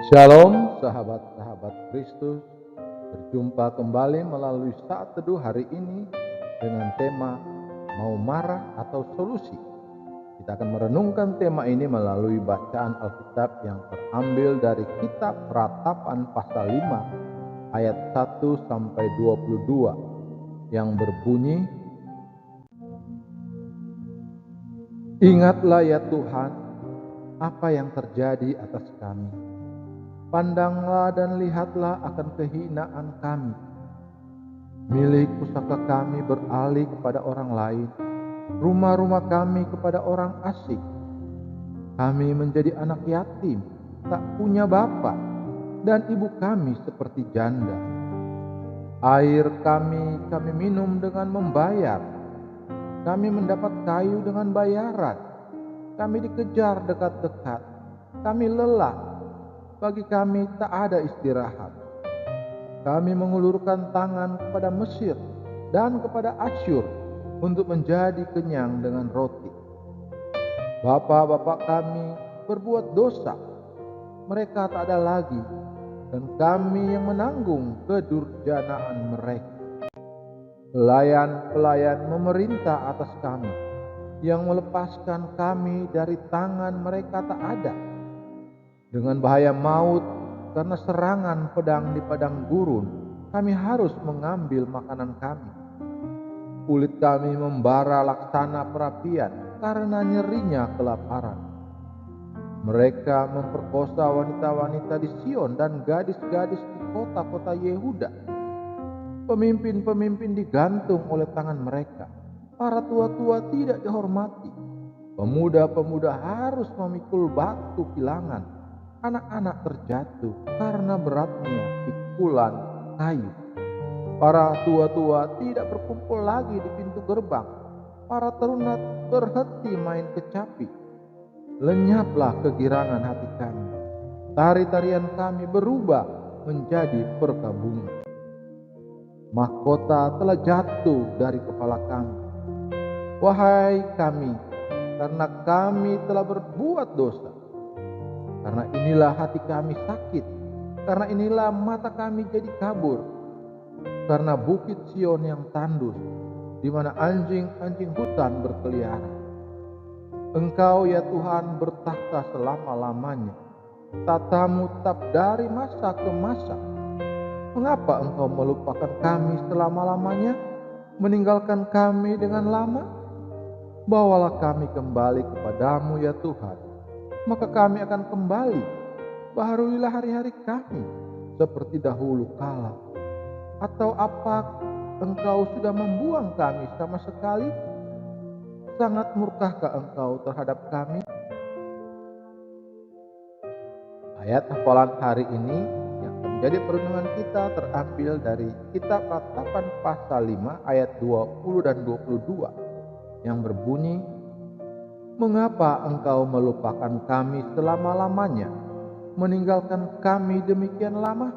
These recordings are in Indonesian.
Shalom sahabat-sahabat Kristus. Berjumpa kembali melalui saat teduh hari ini dengan tema mau marah atau solusi. Kita akan merenungkan tema ini melalui bacaan Alkitab yang terambil dari kitab Ratapan pasal 5 ayat 1 sampai 22 yang berbunyi, "Ingatlah ya Tuhan apa yang terjadi atas kami. Pandanglah dan lihatlah akan kehinaan kami. Milik pusaka kami beralih kepada orang lain, rumah-rumah kami kepada orang asing. Kami menjadi anak yatim, tak punya bapa, dan ibu kami seperti janda. Air kami minum dengan membayar. Kami mendapat kayu dengan bayaran. Kami dikejar dekat-dekat. Kami lelah. Bagi kami tak ada istirahat. Kami mengulurkan tangan kepada Mesir dan kepada Asyur untuk menjadi kenyang dengan roti. Bapa-bapa kami berbuat dosa. Mereka tak ada lagi, dan kami yang menanggung kedurjanaan mereka. Pelayan-pelayan memerintah atas kami, yang melepaskan kami dari tangan mereka tak ada. Dengan bahaya maut karena serangan pedang di padang gurun, kami harus mengambil makanan kami. Kulit kami membara laksana perapian karena nyerinya kelaparan. Mereka memperkosa wanita-wanita di Sion dan gadis-gadis di kota-kota Yehuda. Pemimpin-pemimpin digantung oleh tangan mereka. Para tua-tua tidak dihormati. Pemuda-pemuda harus memikul batu kilangan. Anak-anak terjatuh karena beratnya pikulan kayu. Para tua-tua tidak berkumpul lagi di pintu gerbang. Para teruna berhenti main kecapi. Lenyaplah kegirangan hati kami. Tari-tarian kami berubah menjadi perkabungan. Mahkota telah jatuh dari kepala kami. Wahai kami, karena kami telah berbuat dosa. Karena inilah hati kami sakit, karena inilah mata kami jadi kabur. Karena bukit Sion yang tandus, di mana anjing-anjing hutan berkeliaran. Engkau ya Tuhan bertakhta selama-lamanya, tatamu tetap dari masa ke masa. Mengapa Engkau melupakan kami selama-lamanya, meninggalkan kami dengan lama? Bawalah kami kembali kepadamu ya Tuhan, maka kami akan kembali. Baharulilah hari-hari kami seperti dahulu kala. Atau apa Engkau sudah membuang kami sama sekali? Sangat murkahkah Engkau terhadap kami? Ayat hafalan hari ini yang menjadi perenungan kita terambil dari kitab Ratapan pasal 5 ayat 20 dan 22 yang berbunyi, "Mengapa Engkau melupakan kami selama-lamanya, meninggalkan kami demikian lama?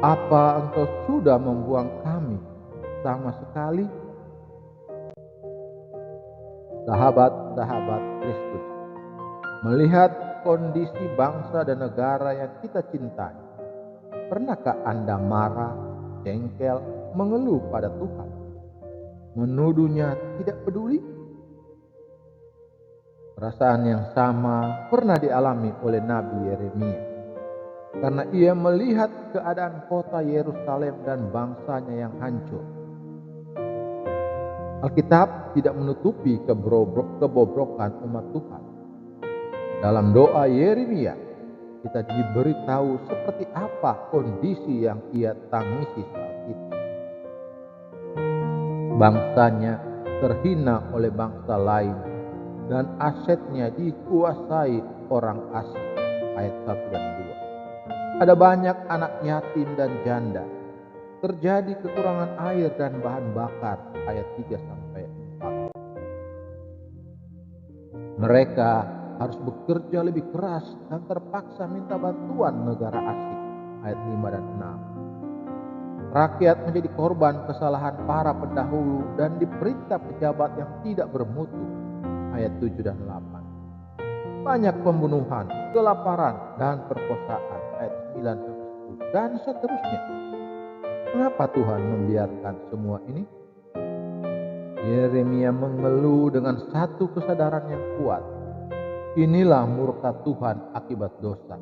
Apa Engkau sudah membuang kami sama sekali?" Sahabat-sahabat Kristus, melihat kondisi bangsa dan negara yang kita cintai, pernahkah Anda marah, jengkel, mengeluh pada Tuhan, menuduhnya tidak peduli? Perasaan yang sama pernah dialami oleh Nabi Yeremia, karena ia melihat keadaan kota Yerusalem dan bangsanya yang hancur. Alkitab tidak menutupi kebobrokan umat Tuhan. Dalam doa Yeremia, kita diberitahu seperti apa kondisi yang ia tangisi saat itu. Bangsanya terhina oleh bangsa lain dan asetnya dikuasai orang asing. Ayat 1 dan 2. Ada banyak anak yatim dan janda. Terjadi kekurangan air dan bahan bakar. Ayat 3 sampai 4. Mereka harus bekerja lebih keras dan terpaksa minta bantuan negara asing. Ayat 5 dan 6. Rakyat menjadi korban kesalahan para pendahulu dan diperintah pejabat yang tidak bermutu. Ayat 7 dan 8. Banyak pembunuhan, kelaparan dan perkosaan ayat 9 sampai 10 dan seterusnya. Mengapa Tuhan membiarkan semua ini? Yeremia mengeluh dengan satu kesadaran yang kuat. Inilah murka Tuhan akibat dosa.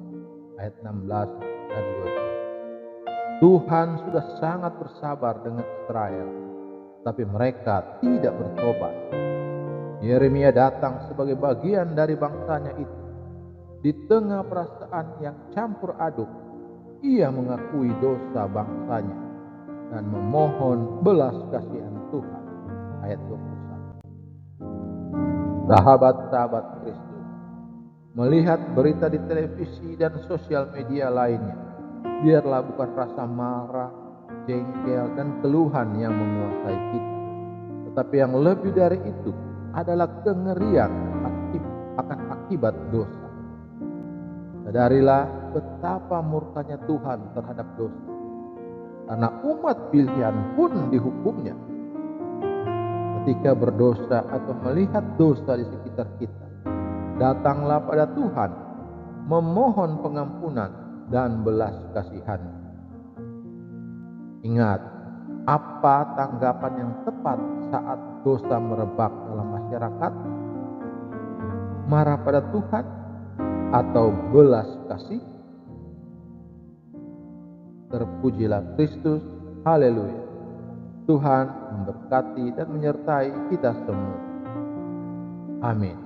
Ayat 16 dan 20. Tuhan sudah sangat bersabar dengan Israel, tapi mereka tidak bertobat. Yeremia datang sebagai bagian dari bangsanya itu. Di tengah perasaan yang campur aduk, ia mengakui dosa bangsanya dan memohon belas kasihan Tuhan. Ayat 21. Sahabat-sahabat Kristus, melihat berita di televisi dan sosial media lainnya, biarlah bukan rasa marah, jengkel, dan keluhan yang menguasai kita, tetapi yang lebih dari itu adalah kengerian akan akibat dosa. Sadarilah betapa murkanya Tuhan terhadap dosa, karena umat pilihan pun dihukumnya. Ketika berdosa atau melihat dosa di sekitar kita, datanglah pada Tuhan, memohon pengampunan dan belas kasihan. Ingat, apa tanggapan yang tepat saat dosa merebak dalam masyarakat? Marah pada Tuhan atau belas kasih? Terpujilah Kristus, haleluya. Tuhan memberkati dan menyertai kita semua. Amin.